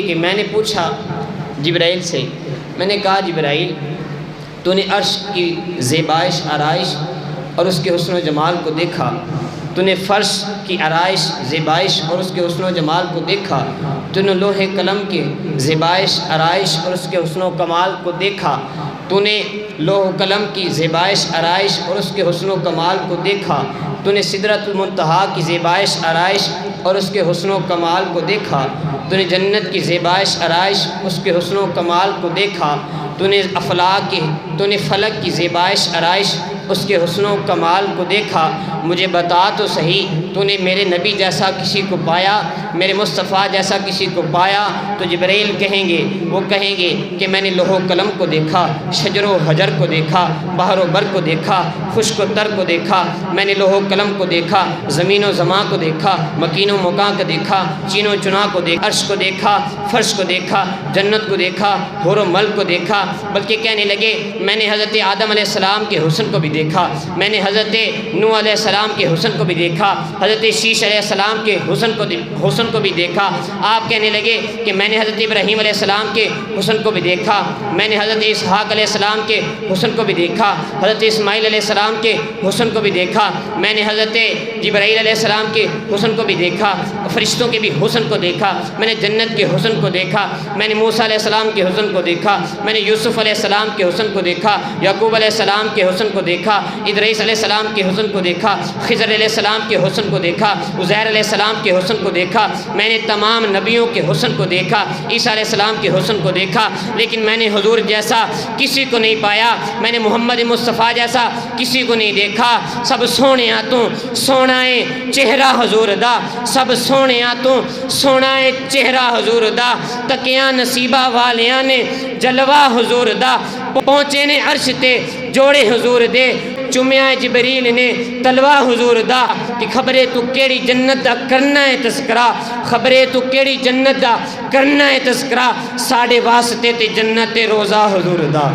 کہ میں نے پوچھا جبرائیل سے، میں نے کہا جبرائیل تو نے عرش کی زیبائش آرائش اور اس کے حسن و جمال کو دیکھا، تو نے فرش کی آرائش زیبائش اور اس کے حسن و جمال کو دیکھا، تو نے لوح قلم کے زیبائش آرائش اور اس کے حسن و کمال کو دیکھا، تو نے لوح قلم کی زیبائش آرائش اور اس کے حسن و کمال کو دیکھا، تو نے سدرۃ المنتہا کی زیبائش آرائش اور اس کے حسن و کمال کو دیکھا، تو نے جنت کی زیبائش آرائش اس کے حسن و کمال کو دیکھا، تو نے فلک کی زیبائش آرائش اس کے حسن و کمال کو دیکھا۔ مجھے بتا تو صحیح تو نے میرے نبی جیسا کسی کو پایا، میرے مصطفیٰ جیسا کسی کو پایا؟ تو جبرائیل کہیں گے کہ میں نے لوح و قلم کو دیکھا، شجر و حجر کو دیکھا، بحر و بر کو دیکھا، خشک و تر کو دیکھا، میں نے لوح و قلم کو دیکھا، زمین و زماں کو دیکھا، مکین و مکاں کو دیکھا، چین و چنا کو دیکھا، عرش کو دیکھا، فرش کو دیکھا، جنت کو دیکھا، حور و ملک کو دیکھا۔ بلکہ کہنے لگے میں نے حضرت آدم علیہ السلام کے حسن کو بھی دیکھا، میں نے حضرت نوح علیہ السلام کے حسن کو بھی دیکھا، حضرت شیش علیہ السلام کے حسن کو بھی دیکھا۔ آپ کہنے لگے کہ میں نے حضرت ابراہیم علیہ السلام کے حسن کو بھی دیکھا، میں نے حضرت اسحاق علیہ السلام کے حسن کو بھی دیکھا، حضرت اسماعیل علیہ السلام کے حسن کو بھی دیکھا، میں نے حضرت جبرائیل علیہ السلام کے حسن کو بھی دیکھا، فرشتوں کے بھی حسن کو دیکھا، میں نے جنت کے حسن کو دیکھا، میں نے موسیٰ علیہ السلام کے حسن کو دیکھا، میں نے یوسف علیہ السلام کے حسن کو دیکھا، یعقوب علیہ السلام کے حسن کو دیکھا، ادریس علیہ السلام کے حسن کو دیکھا، خضر علیہ السلام کے حسن کو دیکھا، عزیر علیہ السلام کے حسن کو دیکھا، میں نے تمام نبیوں کے حسن کو دیکھا، عیسیٰ علیہ السلام کے حسن کو دیکھا، لیکن میں نے حضور جیسا کسی کو نہیں پایا، میں نے محمد مصطفیٰ جیسا کسی کو نہیں دیکھا۔ سب سونے تو سونا ہے چہرہ حضور دا، سب سونے تو سونا ہے چہرہ حضور دا، تکیاں نصیبہ والیاں نے جلوہ حضور دا، پہنچے نے عرش تے جوڑے حضور دے، چومیا جبریل نے تلوہ حضور دا، کہ خبرے تو کیڑی جنت دا کرنا ہے تذکرہ، خبرے تو کیڑی جنت دا کرنا ہے تذکرہ، ساڑے واسطے تے جنت روزہ حضور دا۔